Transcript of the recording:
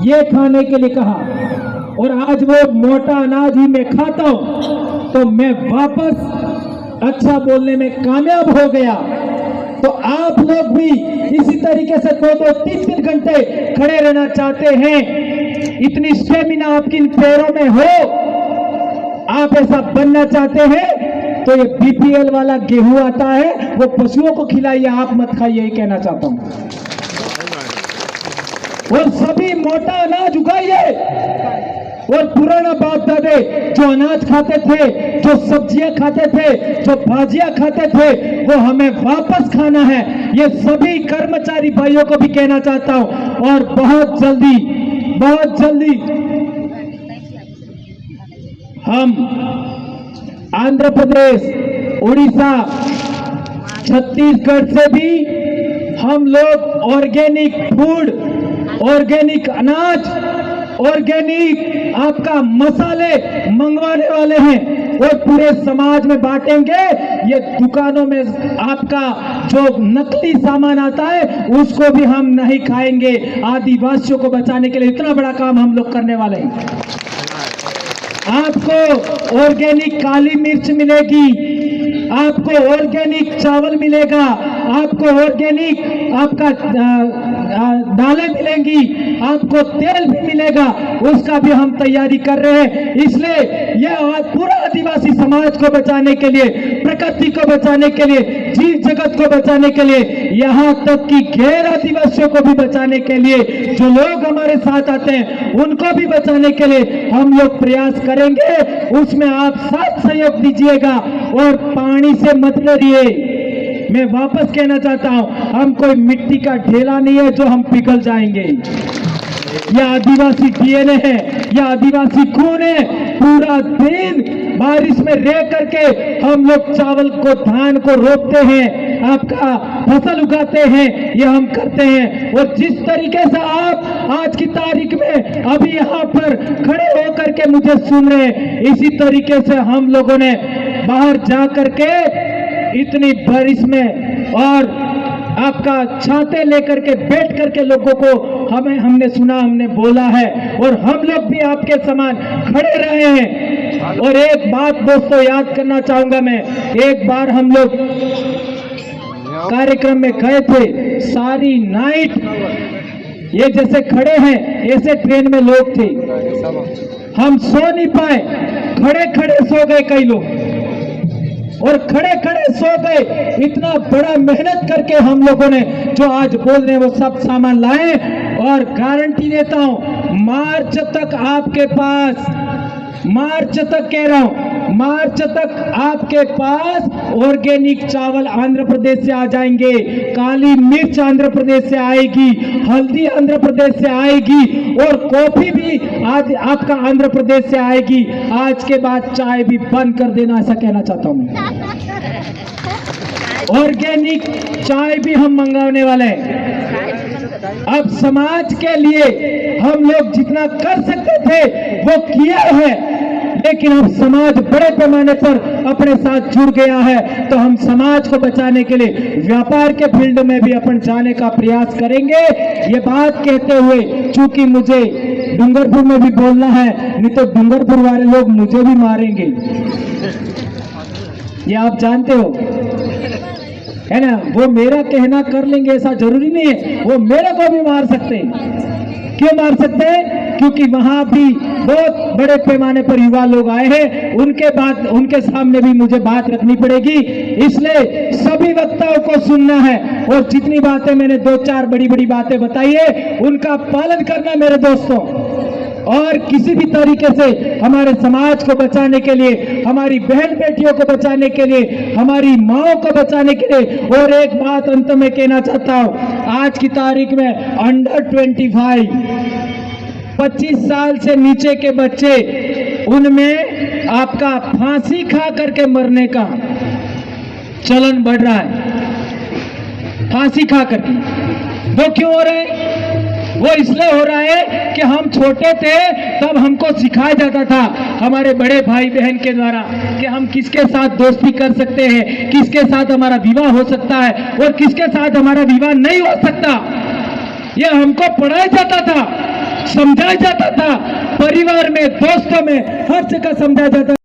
ये खाने के लिए कहा और आज वो मोटा अनाज ही मैं खाता हूं, तो मैं वापस अच्छा बोलने में कामयाब हो गया। तो आप लोग भी इसी तरीके से 2-2, 3-3 घंटे खड़े रहना चाहते हैं, इतनी स्टेमिना आपकी इन पैरों में हो, आप ऐसा बनना चाहते हैं, तो ये बीपीएल वाला गेहूं आता है वो पशुओं को खिलाइए, आप मत खाइए, यही कहना चाहता हूं। और सभी मोटा अनाज उगाइए, और पुराना बाप दादे जो अनाज खाते थे, जो सब्जियां खाते थे, जो भाजियां खाते थे, वो हमें वापस खाना है। ये सभी कर्मचारी भाइयों को भी कहना चाहता हूं। और बहुत जल्दी हम आंध्र प्रदेश, उड़ीसा, छत्तीसगढ़ से भी हम लोग ऑर्गेनिक फूड, ऑर्गेनिक अनाज, ऑर्गेनिक आपका मसाले मंगवाने वाले हैं और पूरे समाज में बांटेंगे। ये दुकानों में आपका जो नकली सामान आता है उसको भी हम नहीं खाएंगे। आदिवासियों को बचाने के लिए इतना बड़ा काम हम लोग करने वाले हैं। आपको ऑर्गेनिक काली मिर्च मिलेगी, आपको ऑर्गेनिक चावल मिलेगा, आपको ऑर्गेनिक आपका दालें मिलेंगी, आपको तेल भी मिलेगा, उसका भी हम तैयारी कर रहे हैं। इसलिए यह पूरा आदिवासी समाज को बचाने के लिए, प्रकृति को बचाने के लिए, जीव जगत को बचाने के लिए, यहाँ तक कि गैर आदिवासियों को भी बचाने के लिए, जो लोग हमारे साथ आते हैं उनको भी बचाने के लिए हम लोग प्रयास करेंगे। उसमें आप साथ सहयोग दीजिएगा और पानी से मत डरिए। मैं वापस कहना चाहता हूं, हम कोई मिट्टी का ढेला नहीं है जो हम पिघल जाएंगे। यह आदिवासी डीएनए है, यह आदिवासी खून है। पूरा दिन बारिश में रह करके हम लोग चावल को, धान को रोपते हैं, आपका फसल उगाते हैं, यह हम करते हैं। और जिस तरीके से आप आज की तारीख में अभी यहाँ पर खड़े होकर के मुझे सुन रहे हैं, इसी तरीके से हम लोगों ने बाहर जा करके इतनी बारिश में और आपका छाते लेकर के बैठ करके लोगों को हमने सुना, हमने बोला है, और हम लोग भी आपके समान खड़े रहे हैं। और एक बात दोस्तों याद करना चाहूंगा मैं, एक बार हम लोग कार्यक्रम में गए थे, सारी नाइट ये जैसे खड़े हैं ऐसे ट्रेन में लोग थे, हम सो नहीं पाए, खड़े खड़े सो गए कई लोग, और खड़े खड़े सो गए। इतना बड़ा मेहनत करके हम लोगों ने जो आज बोल रहे हैं वो सब सामान लाए, और गारंटी देता हूं मार्च तक आपके पास, मार्च तक कह रहा हूं, मार्च तक आपके पास ऑर्गेनिक चावल आंध्र प्रदेश से आ जाएंगे, काली मिर्च आंध्र प्रदेश से आएगी, हल्दी आंध्र प्रदेश से आएगी, और कॉफी भी आज आपका आंध्र प्रदेश से आएगी। आज के बाद चाय भी बंद कर देना, ऐसा कहना चाहता हूं। ऑर्गेनिक चाय भी हम मंगाने वाले हैं। अब समाज के लिए हम लोग जितना कर सकते थे वो किया है, लेकिन अब समाज बड़े पैमाने पर अपने साथ जुड़ गया है, तो हम समाज को बचाने के लिए व्यापार के फील्ड में भी अपन जाने का प्रयास करेंगे। ये बात कहते हुए, चूंकि मुझे डूंगरपुर में भी बोलना है, नहीं तो डूंगरपुर वाले लोग मुझे भी मारेंगे, ये आप जानते हो, है ना। वो मेरा कहना कर लेंगे ऐसा जरूरी नहीं है, वो मेरे को भी मार सकते हैं। क्यों मार सकते हैं? क्योंकि वहां भी बहुत बड़े पैमाने पर युवा लोग आए हैं, उनके सामने भी मुझे बात रखनी पड़ेगी। इसलिए सभी वक्ताओं को सुनना है, और जितनी बातें मैंने 2-4 बड़ी बड़ी बातें बताई है उनका पालन करना मेरे दोस्तों। और किसी भी तरीके से हमारे समाज को बचाने के लिए, हमारी बहन बेटियों को बचाने के लिए, हमारी माओ को बचाने के लिए। और एक बात अंत में कहना चाहता हूं, आज की तारीख में अंडर 25 साल से नीचे के बच्चे, उनमें आपका फांसी खा करके मरने का चलन बढ़ रहा है। फांसी खा करके वो क्यों हो रहे हैं? वो इसलिए हो रहा है कि हम छोटे थे तब हमको सिखाया जाता था हमारे बड़े भाई बहन के द्वारा कि हम किसके साथ दोस्ती कर सकते हैं, किसके साथ हमारा विवाह हो सकता है और किसके साथ हमारा विवाह नहीं हो सकता। यह हमको पढ़ाया जाता था। समझाया जाता था, परिवार में, दोस्तों में, हर जगह समझाया जाता